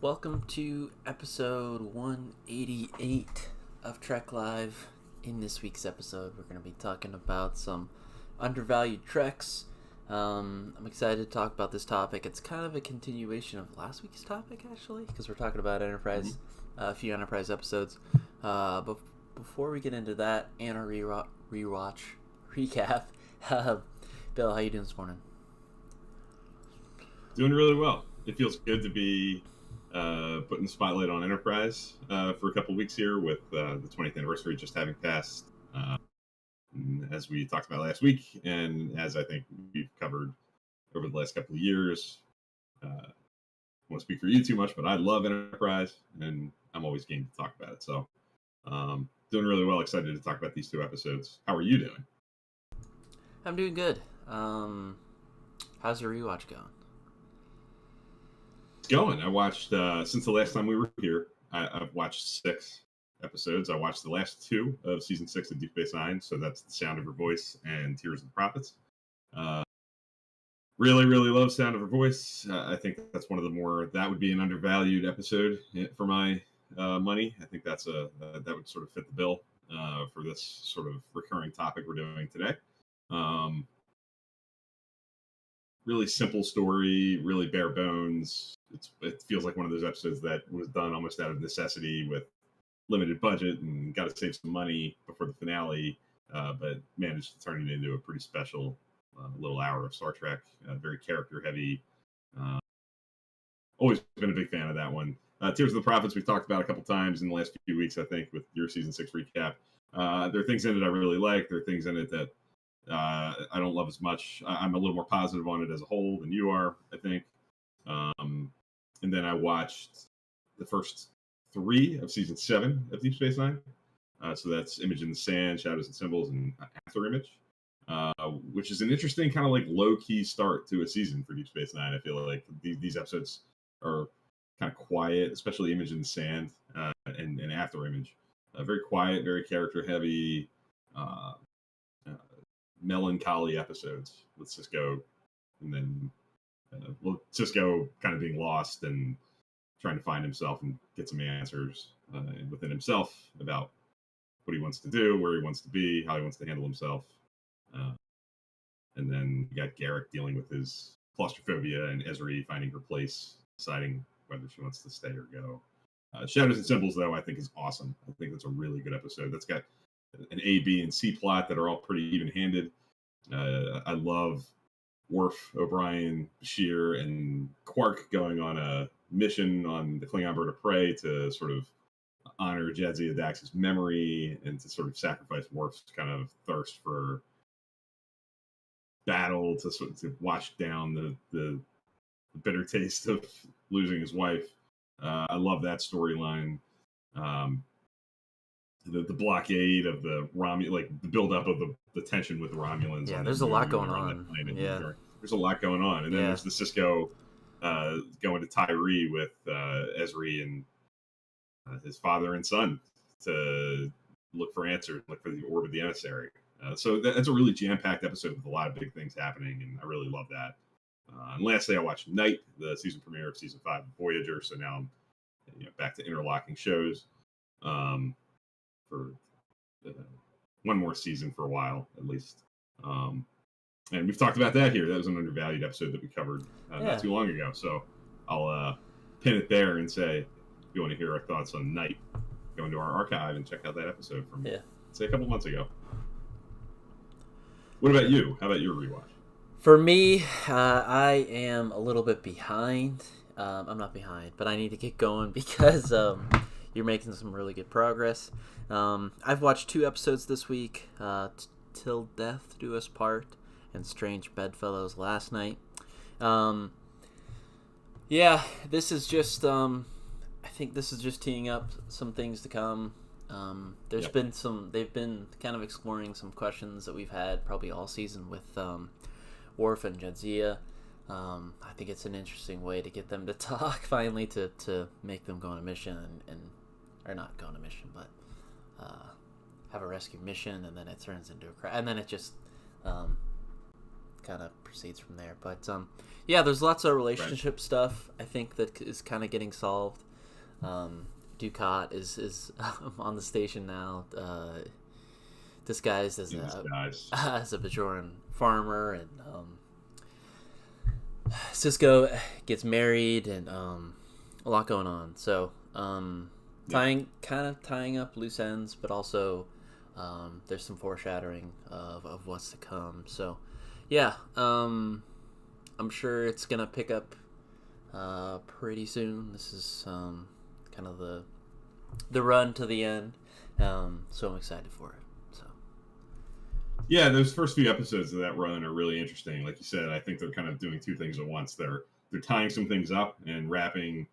Welcome to episode 188 of Trek Live. In this week's episode, we're going to be talking about some undervalued Treks. I'm excited to talk about this topic. It's kind of a continuation of last week's topic, actually, because we're talking about Enterprise, a few Enterprise episodes. But before we get into that and our rewatch recap, Bill, how you doing this morning? Doing really well. It feels good to be putting the spotlight on Enterprise for a couple weeks here with the 20th anniversary just having passed, as we talked about last week, and as I think we've covered over the last couple of years. I won't speak for you too much, but I love Enterprise, and I'm always game to talk about it. So, doing really well. Excited to talk about these two episodes. How are you doing? I'm doing good. How's your rewatch going? It's going. I watched since the last time we were here. I've watched 6 episodes. I watched the last 2 of season 6 of Deep Space Nine. So that's The Sound of Her Voice and Tears of the Prophets. Really love Sound of Her Voice. I think that's one of the more, that would be an undervalued episode for my money. I think that's that would sort of fit the bill for this sort of recurring topic we're doing today. Really simple story, really bare bones. It feels like one of those episodes that was done almost out of necessity with limited budget and got to save some money before the finale, but managed to turn it into a pretty special little hour of Star Trek. Very character heavy. Always been a big fan of that one. Tears of the Prophets we've talked about a couple times in the last few weeks, I think, with your season 6 recap. There are things in it I really like. There are things in it that I don't love as much. I'm a little more positive on it as a whole than you are, I think. And then I watched the first 3 of season 7 of Deep Space Nine. So that's Image in the Sand, Shadows and Symbols, and After Image, which is an interesting kind of like low-key start to a season for Deep Space Nine. I feel like these episodes are kind of quiet, especially Image in the Sand and After Image. Very quiet, very character-heavy, melancholy episodes with Sisko, and then Sisko kind of being lost and trying to find himself and get some answers within himself about what he wants to do, where he wants to be, how he wants to handle himself. And then you got Garrick dealing with his claustrophobia and Ezri finding her place, deciding whether she wants to stay or go. Shadows and Symbols, though, I think is awesome. I think that's a really good episode. That's got an A, B, and C plot that are all pretty even-handed. I love Worf, O'Brien, Bashir, and Quark going on a mission on the Klingon bird of prey to sort of honor Jadzia Dax's memory and to sort of sacrifice Worf's kind of thirst for battle to sort of wash down the bitter taste of losing his wife. I love that storyline. The blockade of the like the buildup of the tension with the Romulans. Yeah, there's a lot going on. Yeah, there's a lot going on, and then there's the Sisko going to Tyree with Ezri and his father and son to look for answers, look for the orb of the emissary. So that's a really jam-packed episode with a lot of big things happening, and I really love that. And lastly, I watched Night, the season premiere of season 5 of Voyager. So now I'm back to interlocking shows. For one more season for a while, at least. And we've talked about that here. That was an undervalued episode that we covered not too long ago. So I'll pin it there and say, if you want to hear our thoughts on Night, go into our archive and check out that episode from, say, a couple months ago. What about you? How about your rewatch? For me, I am a little bit behind. I'm not behind, but I need to get going because you're making some really good progress. I've watched 2 episodes this week, Till Death Do Us Part and Strange Bedfellows last night. This is just, I think this is just teeing up some things to come. They've been kind of exploring some questions that we've had probably all season with Worf and Jadzia. I think it's an interesting way to get them to talk finally, to make them go on a mission or not go on a mission, but have a rescue mission, and then it turns into a crash, and then it just kind of proceeds from there. But yeah, there's lots of Right. relationship stuff I think that is kind of getting solved. Ducat is on the station now, disguised as In disguise. as a Bajoran farmer, and Cisco gets married, and a lot going on. So tying up loose ends, but also there's some foreshadowing of what's to come. So yeah, I'm sure it's gonna pick up pretty soon. This is kind of the run to the end. So I'm excited for it. So Yeah, those first few episodes of that run are really interesting. Like you said, I think they're kind of doing two things at once. They're tying some things up and wrapping,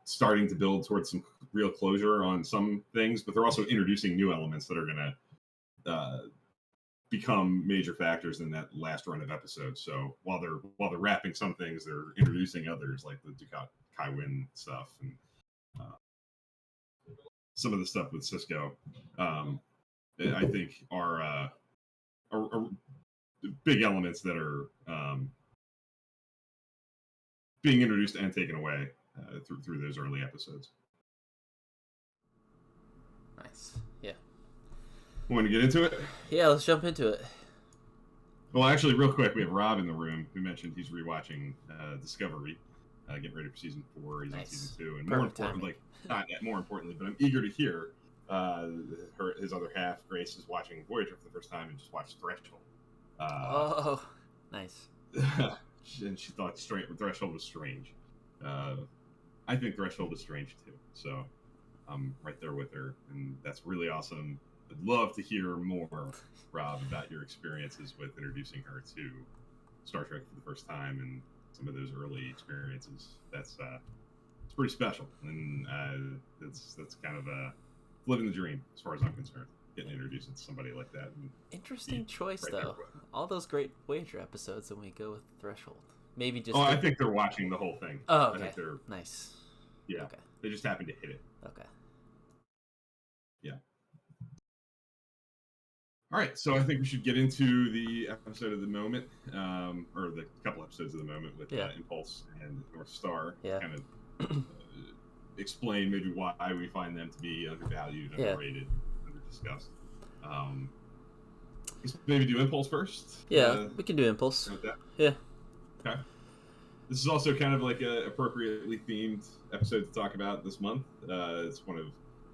starting to build towards some real closure on some things, but they're also introducing new elements that are going to become major factors in that last run of episodes. So while they're wrapping some things, they're introducing others, like the Ducat Kaiwin stuff and some of the stuff with Cisco. I think are big elements that are being introduced and taken away through those early episodes. nice. Yeah. Want to get into it? Yeah, let's jump into it. Well, actually, real quick, we have Rob in the room who mentioned he's rewatching Discovery, getting ready for season 4. He's on season 2, and more importantly, but I'm eager to hear his other half, Grace, is watching Voyager for the first time and just watched Threshold. Nice. And she thought Threshold was strange. I think Threshold is strange too. So I'm right there with her, and that's really awesome. I'd love to hear more, Rob, about your experiences with introducing her to Star Trek for the first time and some of those early experiences. It's pretty special, and that's kind of living the dream as far as I'm concerned. Getting introduced to somebody like that. Interesting choice, though. All those great Voyager episodes, and we go with Threshold. Maybe just. I think they're watching the whole thing. Oh, okay. I think they're nice. Yeah. Okay. They just happen to hit it. Okay. Yeah. All right, so I think we should get into the episode of the moment, or the couple episodes of the moment with Impulse and Northstar. Yeah. Kind of explain maybe why we find them to be undervalued, underrated, under-discussed. Maybe do Impulse first? Yeah, we can do Impulse. Yeah. Okay. This is also kind of like an appropriately themed episode to talk about this month. It's one of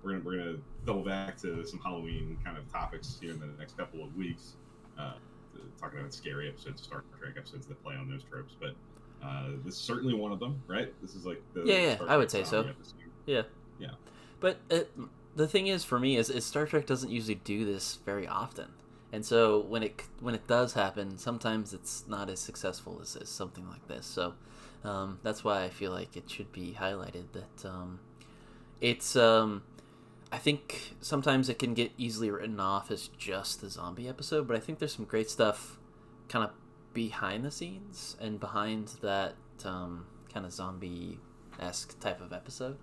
we're gonna double back to some Halloween kind of topics here in the next couple of weeks, talking about scary episodes, Star Trek episodes that play on those tropes. But this is certainly one of them, right? This is like the I would say so. Episode. Yeah. But the thing is, for me, is Star Trek doesn't usually do this very often, and so when it does happen, sometimes it's not as successful as something like this. So that's why I feel like it should be highlighted. That it's I think sometimes it can get easily written off as just the zombie episode, but I think there's some great stuff kind of behind the scenes and behind that kind of zombie-esque type of episode.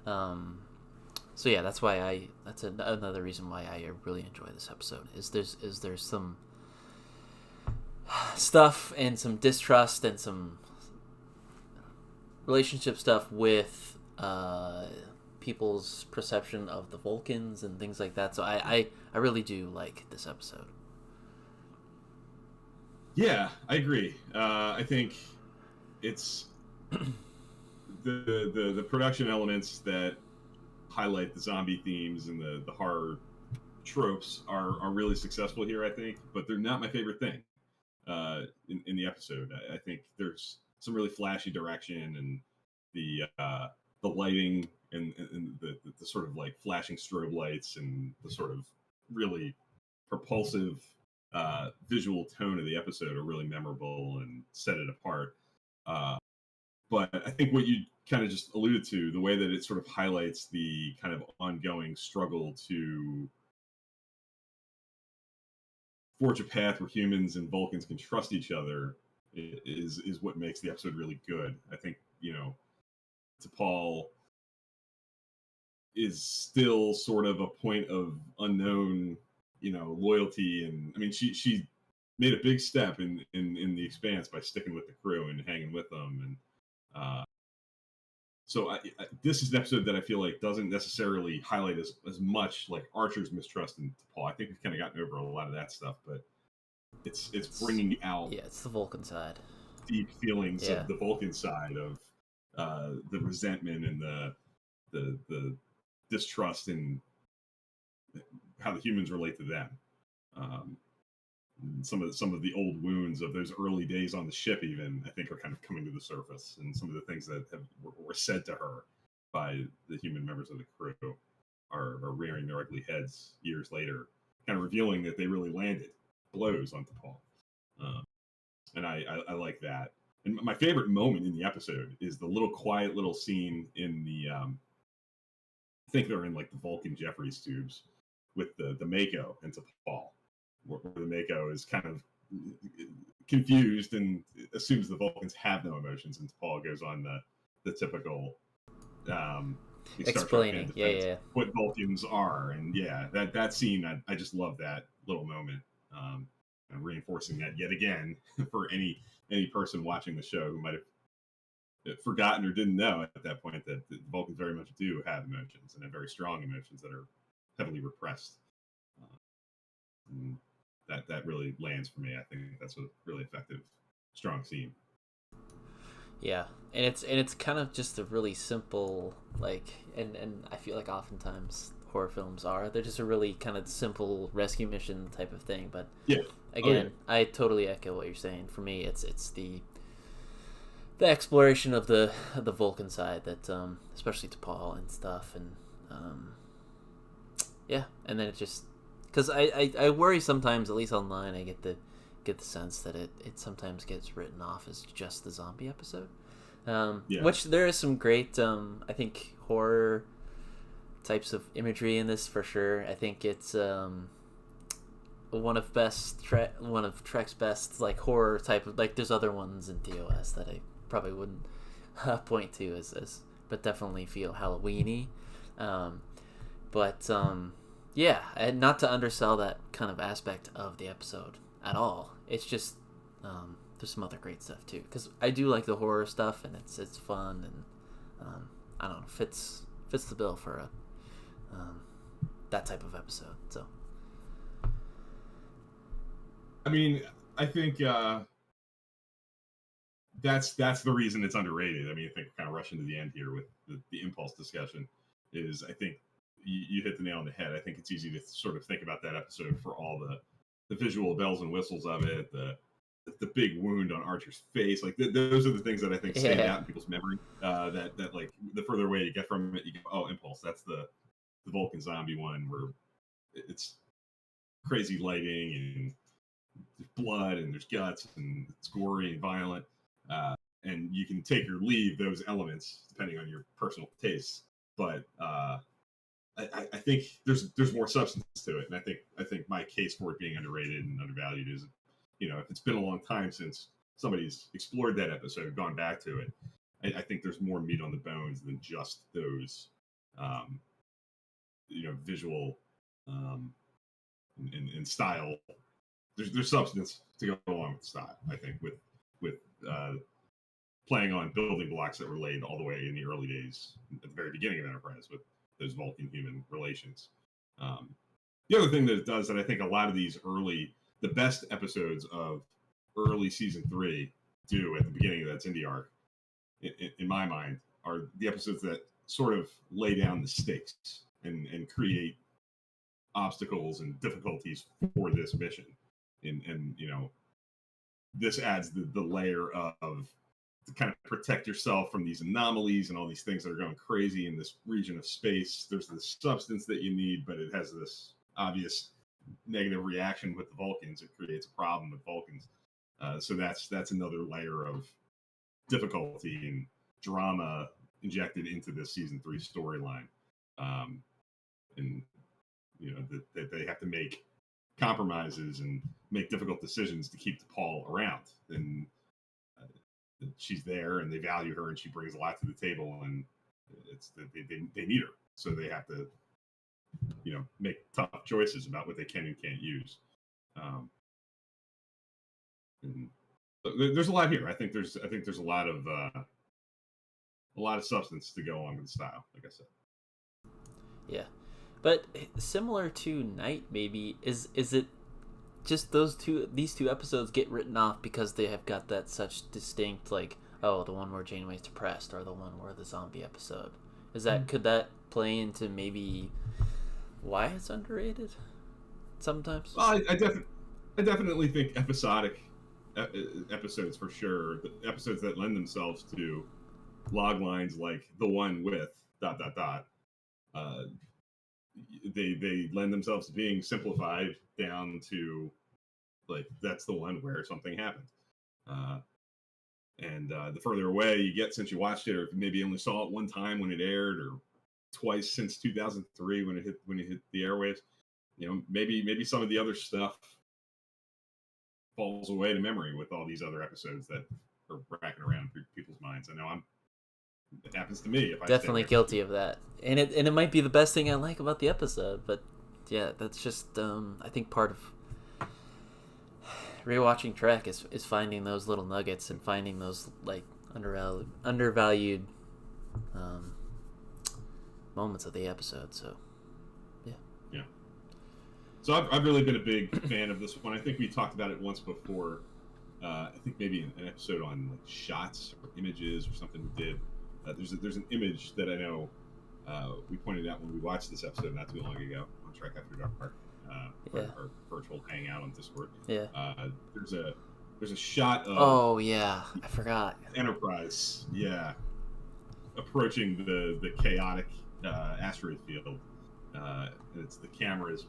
So yeah, that's why that's another reason why I really enjoy this episode. Is there's some stuff and some distrust and some relationship stuff with people's perception of the Vulcans and things like that. So I really do like this episode. Yeah, I agree. I think it's the production elements that highlight the zombie themes and the horror tropes are really successful here, I think, but they're not my favorite thing in the episode. I think there's some really flashy direction, and the lighting and the sort of like flashing strobe lights and the sort of really propulsive visual tone of the episode are really memorable and set it apart. But I think what you kind of just alluded to, the way that it sort of highlights the kind of ongoing struggle to forge a path where humans and Vulcans can trust each other, is what makes the episode really good. I think, T'Pol is still sort of a point of unknown, loyalty, and I mean she made a big step in the Expanse by sticking with the crew and hanging with them. And so this is an episode that I feel like doesn't necessarily highlight as much like Archer's mistrust in Paul. I think we've kind of gotten over a lot of that stuff, but it's bringing out it's the Vulcan side, deep feelings yeah. of the Vulcan side of the resentment and the distrust and how the humans relate to them. Um, some of the old wounds of those early days on the ship, even I think, are kind of coming to the surface, and some of the things that were said to her by the human members of the crew are rearing their ugly heads years later, kind of revealing that they really landed blows on T'Pol. Um, and I like that. And my favorite moment in the episode is the little quiet little scene in the I think they're in like the Vulcan Jeffries tubes with the Mako and T'Pol, where the Mako is kind of confused and assumes the Vulcans have no emotions, and T'Pol goes on the typical Star Trek fan Explaining, defense yeah. what Vulcans are, and yeah, that scene I just love that little moment, and reinforcing that yet again for any person watching the show who might have forgotten or didn't know at that point that the Vulcans very much do have emotions and have very strong emotions that are heavily repressed. And that really lands for me. I think that's a really effective, strong scene. Yeah, and it's kind of just a really simple like, and I feel like oftentimes horror films they're just a really kind of simple rescue mission type of thing. But Yeah, again, I totally echo what you're saying. For me, it's the exploration of the Vulcan side that especially T'Pol and stuff, and yeah, and then it just because I worry sometimes, at least online, I get the sense that it sometimes gets written off as just the zombie episode. Yeah. Which there is some great, I think, horror types of imagery in this for sure. I think it's one of Trek's best like horror type of, like, there's other ones in TOS that I probably wouldn't point to as but definitely feel Halloweeny. But yeah, and not to undersell that kind of aspect of the episode at all. It's just there's some other great stuff too, because I do like the horror stuff, and it's fun, and I don't know, fits the bill for a that type of episode. So I mean, I think that's the reason it's underrated. I mean, I think we're kind of rushing to the end here with the impulse discussion. Is I think you hit the nail on the head. I think it's easy to sort of think about that episode for all the visual bells and whistles of it, the big wound on Archer's face. Like those are the things that I think stand out in people's memory. That like the further away you get from it, you go, oh, impulse. That's the Vulcan zombie one where it's crazy lighting and there's blood and there's guts and it's gory and violent. And you can take or leave those elements depending on your personal tastes. But I think there's more substance to it, and I think my case for it being underrated and undervalued is, if it's been a long time since somebody's explored that episode, gone back to it, I think there's more meat on the bones than just those, visual and style. There's substance to go along with style. I think with playing on building blocks that were laid all the way in the early days at the very beginning of Enterprise with those Vulcan human relations. The other thing that it does that I think a lot of the best episodes of early season 3 do at the beginning of that Cindy arc, in my mind, are the episodes that sort of lay down the stakes and create obstacles and difficulties for this mission. And this adds the layer of to kind of protect yourself from these anomalies and all these things that are going crazy in this region of space. There's this substance that you need, but it has this obvious negative reaction with the Vulcans. It creates a problem with Vulcans. So that's another layer of difficulty and drama injected into this season 3 storyline. And that they have to make compromises and make difficult decisions to keep T'Pol around. And she's there and they value her and she brings a lot to the table, and they need her, so they have to make tough choices about what they can and can't use. And there's a lot here. I think there's a lot of substance to go along with the style. Like I said. Yeah, but similar to Night, maybe is it just these two episodes get written off because they have got that such distinct, like, oh, the one where Janeway's depressed or the one where the zombie episode could that play into maybe why it's underrated sometimes? Well, I definitely think episodic episodes for sure. The episodes that lend themselves to log lines like the one with ... Uh, they lend themselves to being simplified down to like that's the one where something happened. And the further away you get since you watched it, or maybe only saw it one time when it aired, or twice since 2003 when it hit the airwaves, maybe some of the other stuff falls away to memory with all these other episodes that are racking around people's minds. I know it happens to me if I Definitely guilty of that, and it might be the best thing I like about the episode, but yeah, that's just I think part of rewatching Trek is finding those little nuggets and finding those like undervalued moments of the episode. So yeah. So I've really been a big fan of this one. I think we talked about it once before. I think maybe an episode on like shots or images or something we did. There's an image that I know we pointed out when we watched this episode not too long ago on Trek After Dark, our virtual hangout on Discord. Yeah. There's a shot of oh yeah, I forgot Enterprise, approaching the chaotic asteroid field. It's the camera is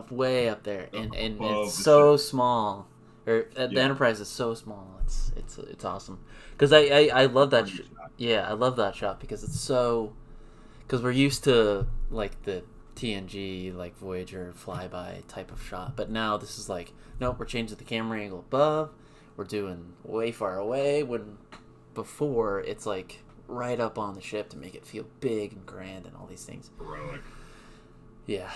way up there, and it's so small. Or the Enterprise is so small. It's awesome because I love that. I love that shot because it's so. Because we're used to like the TNG like Voyager flyby type of shot, but now this is like nope, we're changing the camera angle above. We're doing way far away when before it's like right up on the ship to make it feel big and grand and all these things. Heroic. Yeah.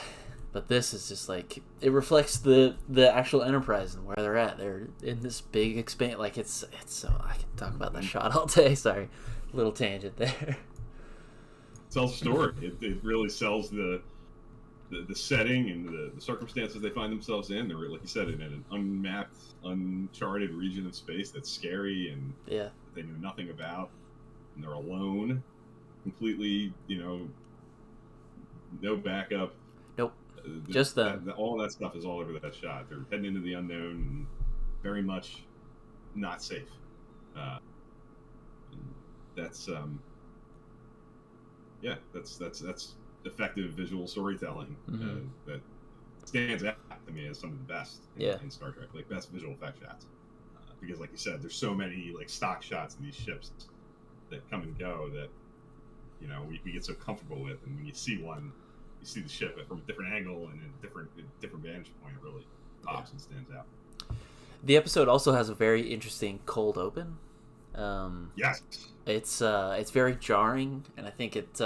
But this is just like it reflects the actual Enterprise and where they're at. They're in this big expanse. Like it's so I can talk about that shot all day. Sorry, little tangent there. Tells a story. It really sells the setting and the circumstances they find themselves in. They're like you said in an unmapped, uncharted region of space that's scary and they know nothing about, and they're alone, completely. No backup. Nope. Just them. All that stuff is all over that shot. They're heading into the unknown and very much not safe. That's that's effective visual storytelling that stands out to me as some of the best in Star Trek, like best visual effect shots. Because, like you said, there's so many like stock shots of these ships that come and go that we get so comfortable with, and when you see one. You see the ship from a different angle and a different vantage point. It really pops and stands out. The episode also has a very interesting cold open. Yes, it's very jarring, and I think it,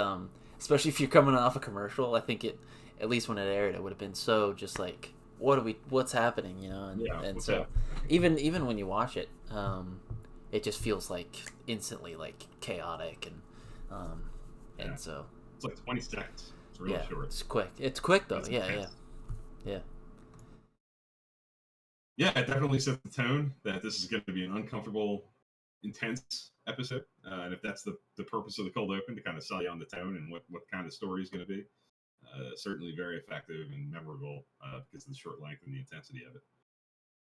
especially if you're coming off a commercial, I think it, at least when it aired, it would have been so just like what's happening, and so even when you watch it, it just feels like instantly like chaotic and so it's like 20 seconds. It's really short. It's quick. It's quick though. Yeah. Yeah, it definitely set the tone that this is going to be an uncomfortable, intense episode. And if that's the purpose of the cold open, to kind of sell you on the tone and what kind of story is going to be, certainly very effective and memorable because of the short length and the intensity of it.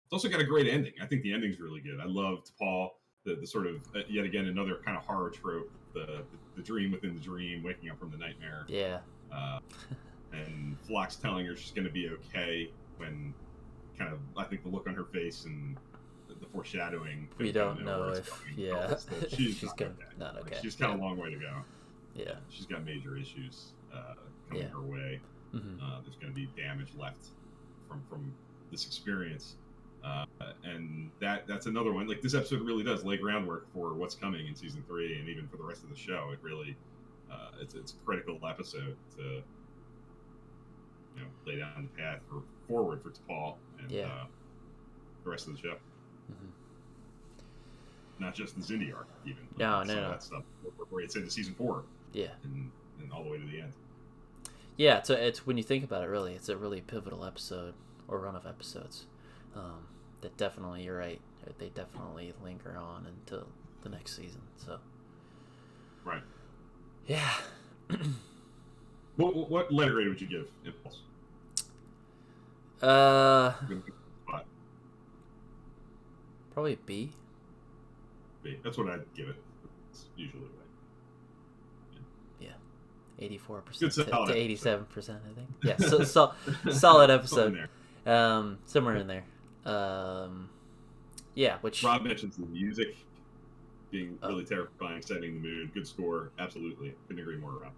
It's also got a great ending. I think the ending's really good. I loved Paul, the sort of, yet again, another kind of horror trope, the dream within the dream, waking up from the nightmare. Yeah. And Phlox telling her she's going to be okay when kind of, I think the look on her face and the foreshadowing. We don't know if, she's not okay. She's got a long way to go. Yeah. She's got major issues coming her way. Mm-hmm. There's going to be damage left from this experience. And that's another one. Like this episode really does lay groundwork for what's coming in season 3 and even for the rest of the show. It really, it's a critical episode to lay down the path forward for T'Pol and the rest of the show. Mm-hmm. Not just the Zindi arc, even. No, Some no, of no. that stuff where it's into season 4 Yeah. and all the way to the end. Yeah, it's when you think about it, really, it's a really pivotal episode or run of episodes. That definitely, you're right. They definitely linger on until the next season. So, Right. yeah. What letter grade would you give Impulse? Probably B. B. That's what I'd give it. It's usually right. 84% Good to solid 87%, I think. Yeah, so solid episode. Somewhere in there. Yeah, which Rob mentions the music being really terrifying, setting the mood, good score. Absolutely, couldn't agree more, Rob.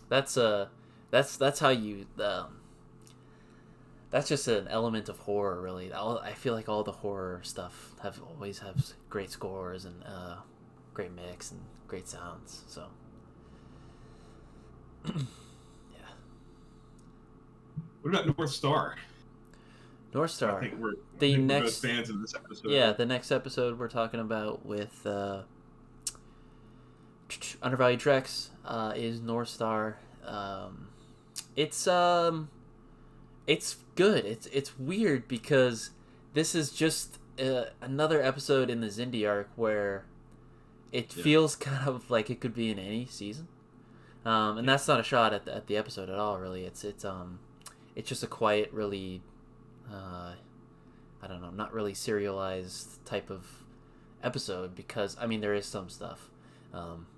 That's how you. That's just an element of horror, really. I feel like all the horror stuff always have great scores and great mix and great sounds. So. Yeah. What about Northstar? Northstar. I think we're next both fans of this episode. Yeah, the next episode we're talking about with Undervalued Treks is Northstar. It's good. It's weird because this is just another episode in the Zindi arc where it feels kind of like it could be in any season. And that's not a shot at the episode at all, really. It's just a quiet, really, I don't know, not really serialized type of episode because, I mean, there is some stuff.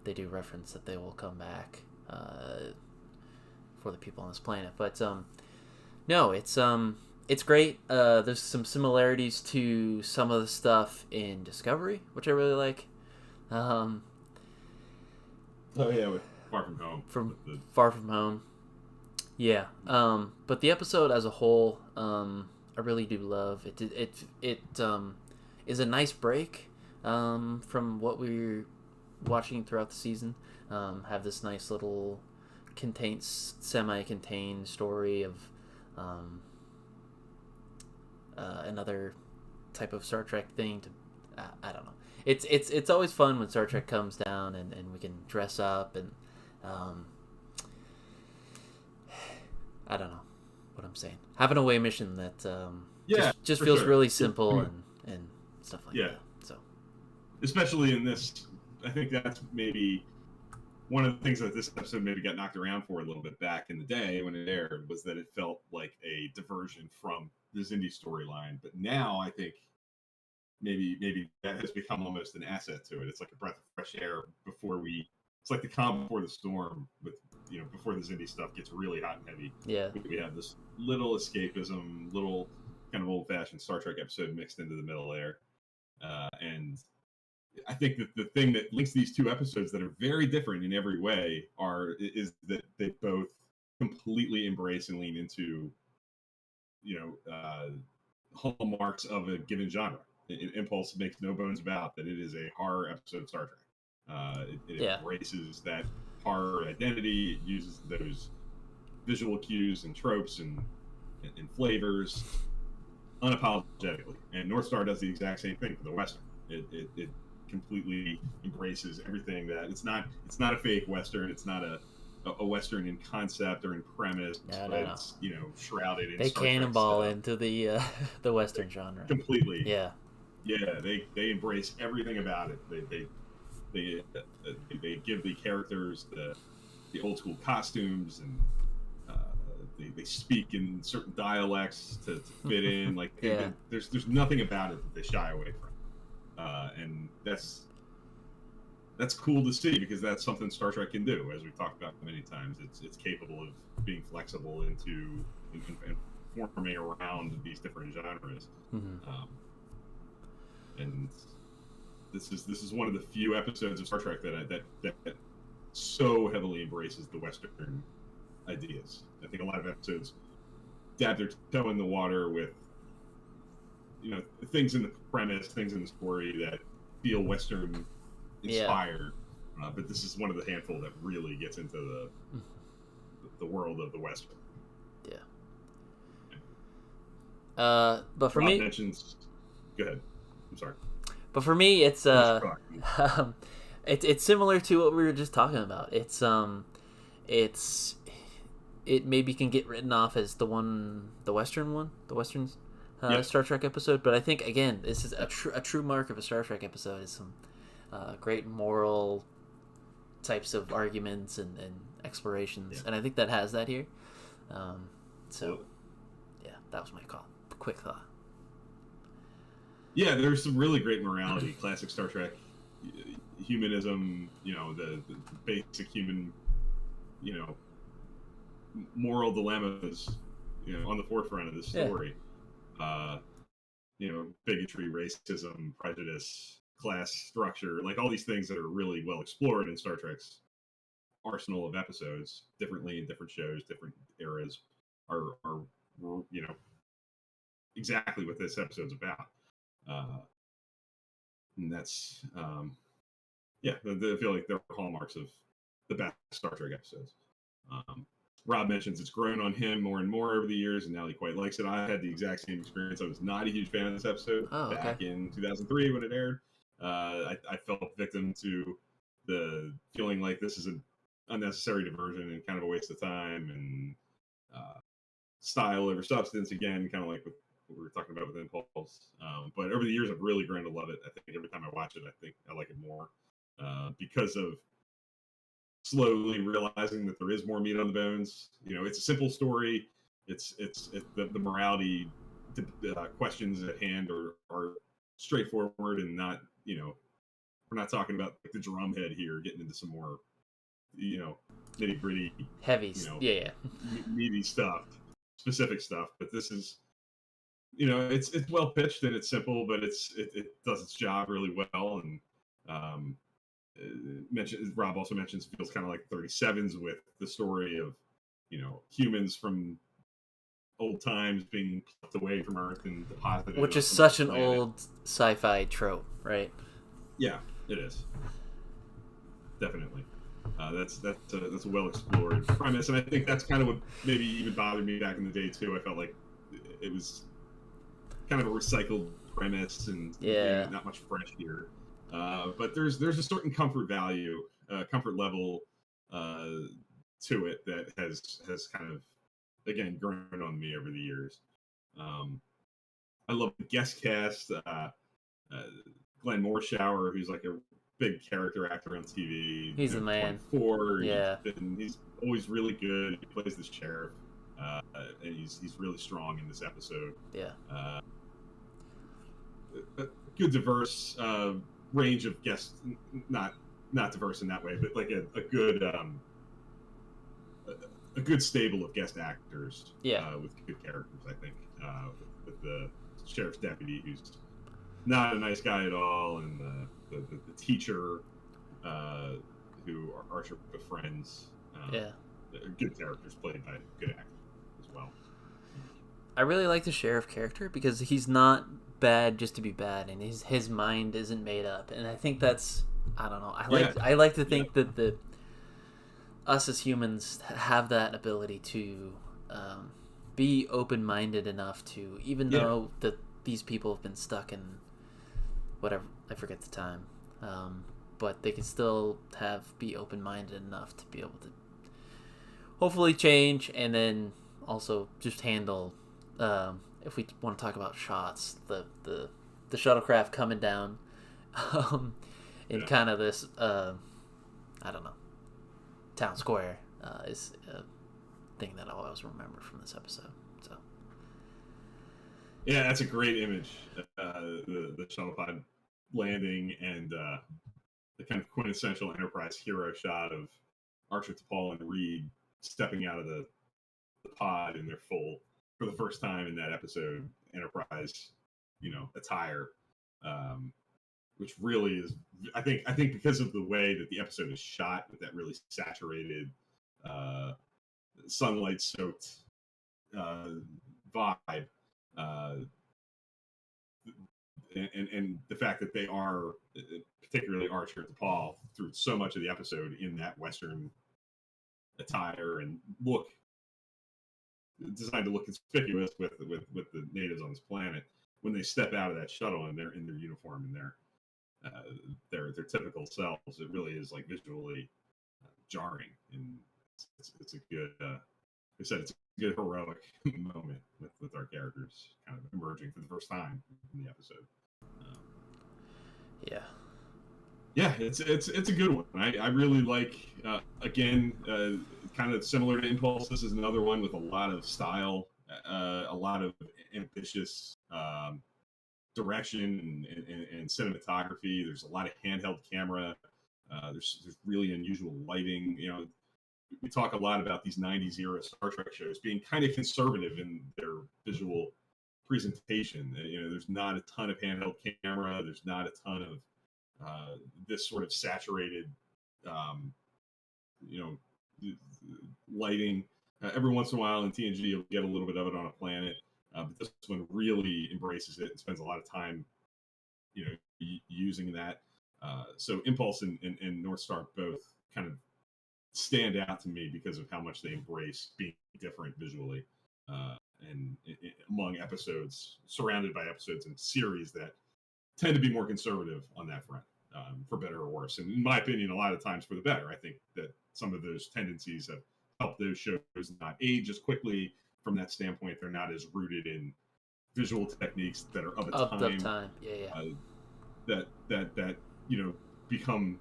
They do reference that they will come back for the people on this planet, but no, it's great. There's some similarities to some of the stuff in Discovery, which I really like. Oh yeah, with Far From Home. Far From Home. Yeah. But the episode as a whole, I really do love. It is a nice break from what we're watching throughout the season. Have this nice little semi-contained story of another type of Star Trek thing. I don't know. It's always fun when Star Trek comes down and we can dress up and I don't know what I'm saying. Have an away mission that just feels really simple and stuff like that. So, especially in this, I think that's maybe one of the things that this episode maybe got knocked around for a little bit back in the day when it aired was that it felt like a diversion from the Zindi storyline. But now I think maybe that has become almost an asset to it. It's like a breath of fresh air it's like the calm before the storm with, before the Zindi stuff gets really hot and heavy. Yeah. We have this little escapism, little kind of old-fashioned Star Trek episode mixed into the middle there. And I think that the thing that links these two episodes that are very different in every way is that they both completely embrace and lean into, hallmarks of a given genre. Impulse makes no bones about that it is a horror episode of Star Trek. It embraces that horror identity. It uses those visual cues and tropes and flavors unapologetically. And Northstar does the exact same thing for the Western. It completely embraces everything that it's not a fake Western. It's not a Western in concept or in premise, it's shrouded in. They cannonball into the Western genre completely. Yeah. They embrace everything about it. They give the characters the old school costumes and they speak in certain dialects to fit in. Like there's nothing about it that they shy away from, and that's cool to see because that's something Star Trek can do. As we've talked about many times, it's capable of being flexible and forming around these different genres. Mm-hmm. And this is one of the few episodes of Star Trek that so heavily embraces the Western ideas. I think a lot of episodes dab their toe in the water with things in the premise, things in the story that feel Western inspired. But this is one of the handful that really gets into the world of the Western. Yeah. But for me, mentions. Go ahead. I'm sorry. But for me, it's Finish your thought. it's similar to what we were just talking about. It's it maybe can get written off as the Western Yeah. Star Trek episode. But I think again, this is a true mark of a Star Trek episode is some great moral types of arguments and explorations, Yeah. and I think that has that here. So yeah, that was my call. Quick thought. Yeah, there's some really great morality, classic Star Trek, humanism. The basic human, you know, moral dilemmas, on the forefront of the story. Uh, bigotry, racism, prejudice, class structure, like all these things that are really well explored in Star Trek's arsenal of episodes, differently in different shows, different eras, are exactly what this episode's about. And that's I feel like they're hallmarks of the best Star Trek episodes. Um, Rob mentions it's grown on him more and more over the years, and now he quite likes it. I had the exact same experience. I was not a huge fan of this episode back in 2003 when it aired. I fell victim to the feeling like this is an unnecessary diversion and kind of a waste of time, and style over substance again, kind of like what we were talking about with Impulse. But over the years, I've really grown to love it. I think every time I watch it, I think I like it more because of slowly realizing that there is more meat on the bones. It's a simple story. It's the morality questions at hand are straightforward and not we're not talking about like the drumhead here, getting into some more nitty gritty Heavy, yeah. meaty stuff, specific stuff. But this is it's well pitched and it's simple, but it does its job really well. And Rob also mentions it feels kind of like 37s with the story of humans from old times being plucked away from Earth and deposited, which is on such an planet. old sci-fi trope, right? Yeah, it is definitely. That's a well explored premise, and I think that's kind of what maybe even bothered me back in the day too. I felt like it was kind of a recycled premise and not much fresh here. But there's a certain comfort value, comfort level to it that has kind of again grown on me over the years. I love the guest cast. Glenn Morshower, who's like a big character actor on TV. He's the man. 24. Yeah. He's always really good. He plays the sheriff, and he's really strong in this episode. Yeah. A good diverse range of guests, not diverse in that way, but like a good stable of guest actors. With good characters, I think. With the sheriff's deputy, who's not a nice guy at all, and the teacher, who Archer befriends. Good characters played by good actors as well. I really like the sheriff character because he's not bad just to be bad, and his mind isn't made up, and I think that's I don't know. I like to think that us as humans have that ability to be open-minded enough to, even though that these people have been stuck in whatever, I forget the time, but they can still be open-minded enough to be able to hopefully change, and then also just handle if we want to talk about shots, the shuttlecraft coming down in kind of this I don't know, town square is a thing that I'll always remember from this episode. So yeah, that's a great image. The shuttle pod landing and the kind of quintessential Enterprise hero shot of Archer, T'Pol, and Reed stepping out of the pod in their full, for the first time in that episode, Enterprise, attire, which really is, I think because of the way that the episode is shot with that really saturated, sunlight-soaked vibe, and the fact that they are, particularly Archer and T'Pol, through so much of the episode in that Western attire and look, designed to look conspicuous with the natives on this planet. when they step out of that shuttle and they're in their uniform and their typical selves, it really is like visually jarring, and it's a good. I said it's a good heroic moment with our characters kind of emerging for the first time in the episode. Yeah. Yeah, it's a good one. I really like. Again, kind of similar to Impulse. This is another one with a lot of style, a lot of ambitious direction and cinematography. There's a lot of handheld camera. There's really unusual lighting. You know, we talk a lot about these '90s era Star Trek shows being kind of conservative in their visual presentation. You know, there's not a ton of handheld camera. There's not a ton of this sort of saturated, you know, lighting. Every once in a while in TNG, you'll get a little bit of it on a planet, but this one really embraces it and spends a lot of time, you know, using that. So Impulse and Northstar both kind of stand out to me because of how much they embrace being different visually, and among episodes, surrounded by episodes and series that tend to be more conservative on that front, for better or worse. And in my opinion, a lot of times for the better. I think that some of those tendencies have helped those shows not age as quickly. From that standpoint, they're not as rooted in visual techniques that are of a time. Yeah. That you know, become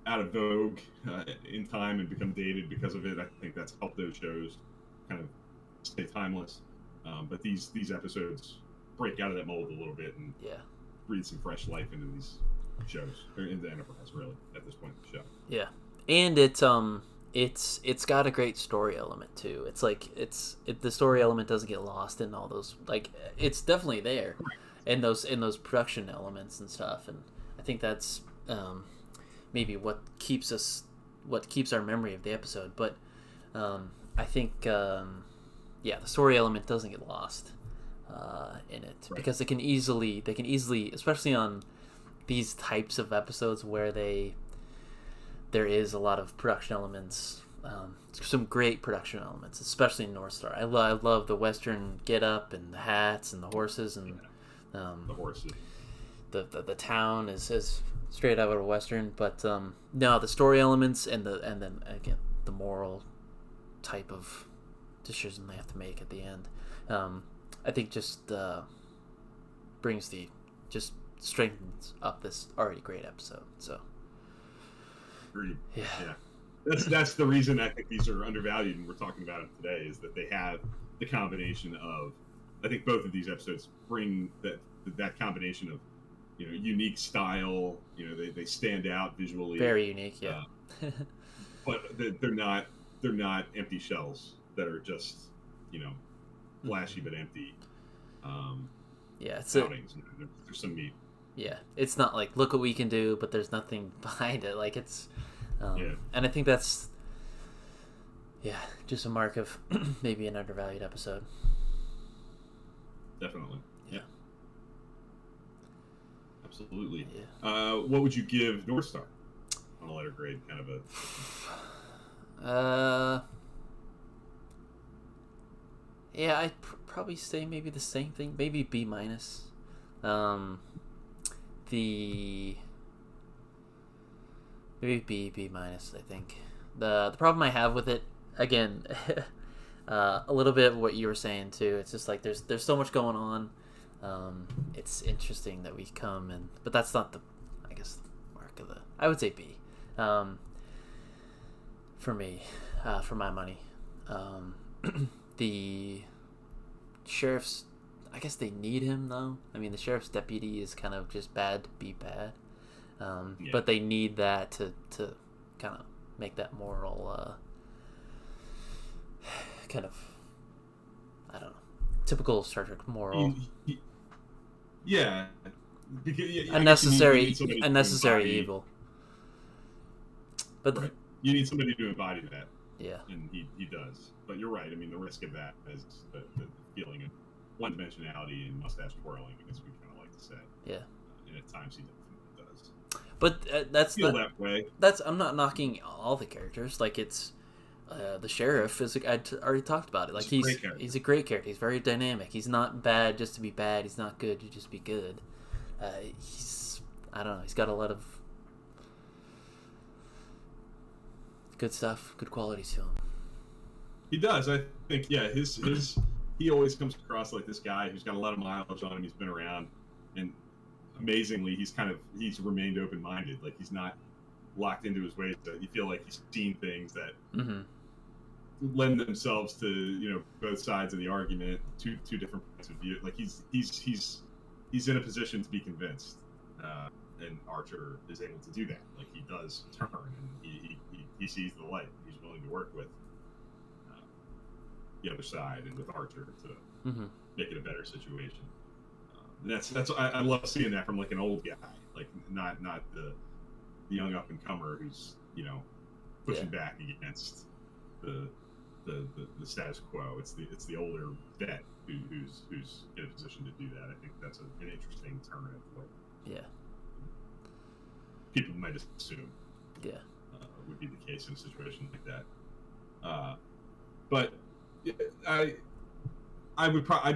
out of vogue in time and become dated because of it. I think that's helped those shows kind of stay timeless. But these episodes break out of that mold a little bit and breathe some fresh life into these shows, or into Enterprise, really, at this point in the show. Yeah, and it's got a great story element too. It's like the story element doesn't get lost in all those, like, it's definitely there in those production elements and stuff. And I think that's maybe what keeps our memory of the episode. But I think the story element doesn't get lost in it, because they can easily, especially on these types of episodes where there is a lot of production elements, some great production elements, especially in Northstar. I love the Western get up and the hats and the horses and the horses. The town is straight out of a Western, but no, the story elements and then again the moral type of decision they have to make at the end, I think just strengthens up this already great episode. So agreed. Yeah. That's the reason I think these are undervalued, and we're talking about them today, is that they have the combination of, I think both of these episodes bring that combination of, you know, unique style. You know, they stand out visually, very unique. But they're not empty shells that are just, you know, flashy but empty. It's outings. There's some meat. Yeah, it's not like, look what we can do, but there's nothing behind it. Like, it's and I think that's just a mark of maybe an undervalued episode. Definitely. Yeah. Absolutely. Yeah. What would you give Northstar on a letter grade? Kind of a. I'd probably say maybe the same thing. Maybe B-. Maybe B-. I think the problem I have with it, again, a little bit of what you were saying too. It's just like there's so much going on. It's interesting that we come and, but that's not the, I guess, mark of the. I would say B. For me, for my money, the sheriff's, I guess they need him though. I mean, the sheriff's deputy is kind of just bad to be bad, but they need that to kind of make that moral, kind of, I don't know, typical Star Trek moral. Because unnecessary evil. But right. You need somebody to embody that. Yeah. And he does. But you're right. I mean, the risk of that is the feeling of one-dimensionality and mustache twirling, I guess we kind of like to say. Yeah. And at times he definitely does. But that's feel that way. I'm not knocking all the characters. Like, it's The sheriff is. Already talked about it. Like He's a great character. he's a great character. He's very dynamic. He's not bad just to be bad. He's not good to just be good. He's I don't know. He's got a lot of good stuff, good qualities to him. He does. I think. Yeah. His he always comes across like this guy who's got a lot of mileage on him. He's been around, and amazingly, he's remained open minded. Like he's not locked into his ways. That you feel like he's seen things that lend themselves to both sides of the argument, two different points of view. Like he's in a position to be convinced, and Archer is able to do that. Like he does turn, and he sees the light. He's willing to work with the other side and with Archer to make it a better situation. That's I love seeing that from like an old guy, like not the young up and comer who's pushing back against the status quo. It's the older vet who's in a position to do that. I think that's an interesting turn of what people might assume would be the case in a situation like that. But I'd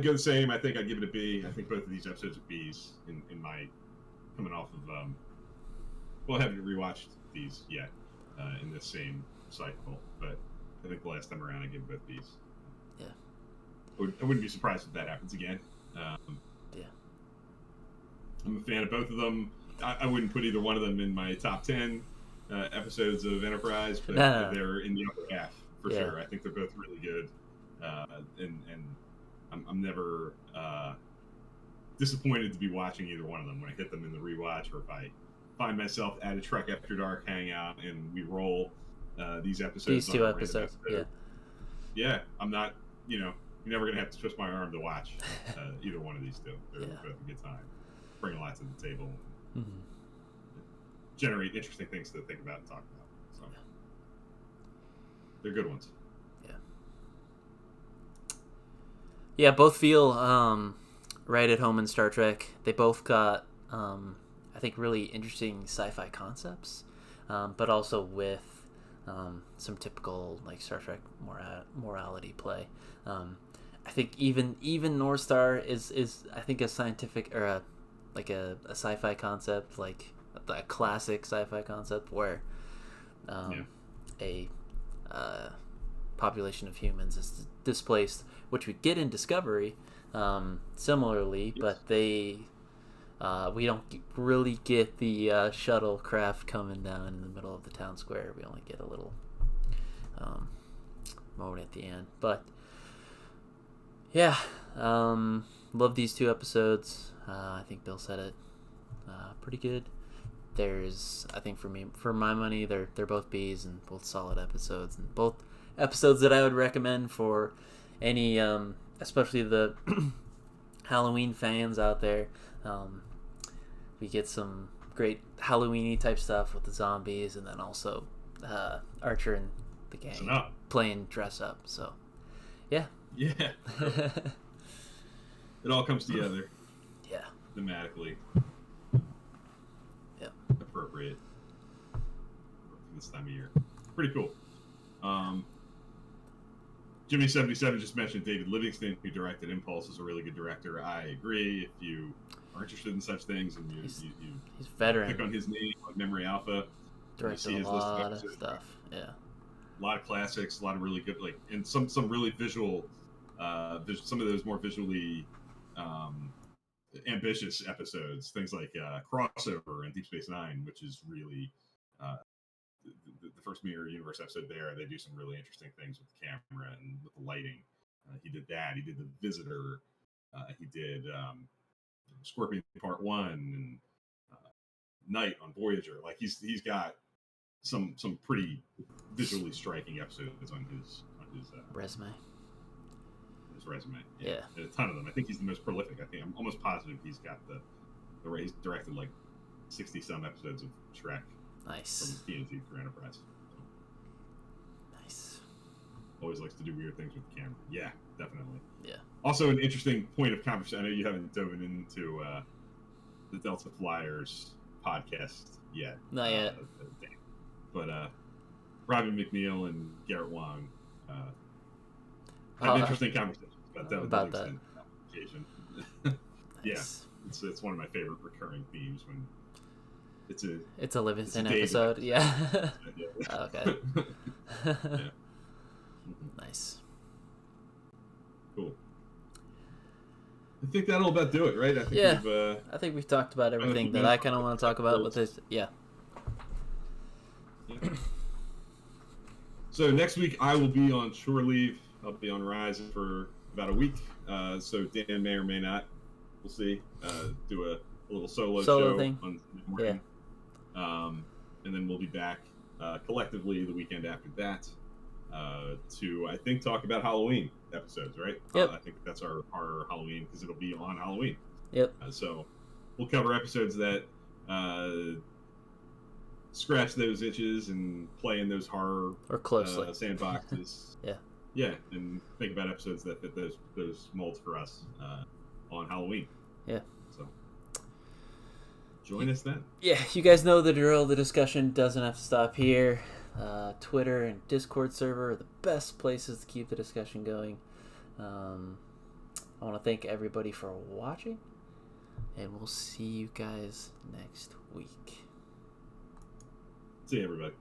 go the same. I think I'd give it a B. I think both of these episodes are B's in my coming off of. Well, I haven't rewatched these yet in this same cycle, but I think the last time around I gave both B's. Yeah. I wouldn't be surprised if that happens again. I'm a fan of both of them. I wouldn't put either one of them in my top 10 episodes of Enterprise, but they're in the upper half for sure. I think they're both really good, and I'm never disappointed to be watching either one of them when I hit them in the rewatch, or if I find myself at a Trek After Dark hangout and we roll these episodes. These two episodes, yeah. I'm not, you're never gonna have to twist my arm to watch either one of these two. They're both a good time. Bring a lot to the table. Generate interesting things to think about and talk about. So they're good ones. Yeah, both feel right at home in Star Trek. They both got I think really interesting sci-fi concepts, but also with some typical like Star Trek morality play. I think even Northstar is I think a scientific or a sci-fi concept, like a classic sci-fi concept where a population of humans is displaced, which we get in Discovery similarly, but we don't really get the shuttlecraft coming down in the middle of the town square. We only get a little moment at the end. But yeah, love these two episodes. I think Bill said it pretty good. There's, I think for my money, they're both B's and both solid episodes, and both episodes that I would recommend for any, especially the Halloween fans out there. We get some great Halloween-y type stuff with the zombies, and then also Archer and the gang playing dress up. So, yeah. Yeah. It all comes together. Yeah. Thematically. Yeah. Appropriate for this time of year. Pretty cool. Jimmy77 just mentioned David Livingston, who directed Impulse, is a really good director. I agree. If you are interested in such things and you he's veteran. Click on his name on Memory Alpha, directed a lot of stuff. Yeah. A lot of classics, a lot of really good, and some really visual, some of those more visually ambitious episodes, things like Crossover and Deep Space Nine, which is really the first Mirror Universe episode there. They do some really interesting things with the camera and with the lighting. He did that. He did The Visitor. He did Scorpion Part 1 and Night on Voyager. Like he's got some pretty visually striking episodes on his resume. His resume, yeah. And a ton of them. I think he's the most prolific. I'm almost positive he's got the he's directed like 60 some episodes of Trek. Nice. From TNT through Enterprise. So. Nice. Always likes to do weird things with the camera. Yeah, definitely. Yeah. Also, an interesting point of conversation. I know you haven't dove into the Delta Flyers podcast yet. Not yet. But Robbie McNeil and Garrett Wang have interesting conversations about that. Application. Nice. Yeah, it's one of my favorite recurring themes when it's a Livingston episode. Yeah. Okay. Yeah. Nice. Cool. I think that'll about do it, right? I think we've talked about everything that I kind of want to talk about with this. Yeah. So next week I will be on shore leave. I'll be on Rise for about a week. So Dan may or may not. We'll see. Do a little solo show thing on Sunday morning. And then we'll be back collectively the weekend after that to, I think, talk about Halloween episodes, right? Yep. I think that's our Halloween, because it'll be on Halloween. Yep. So we'll cover episodes that scratch those itches and play in those horror or closely sandboxes. Yeah, and think about episodes that fit those molds for us on Halloween. Yeah. So join us then. Yeah, you guys know the drill. The discussion doesn't have to stop here. Twitter and Discord server are the best places to keep the discussion going. I want to thank everybody for watching, and we'll see you guys next week. See you, everybody.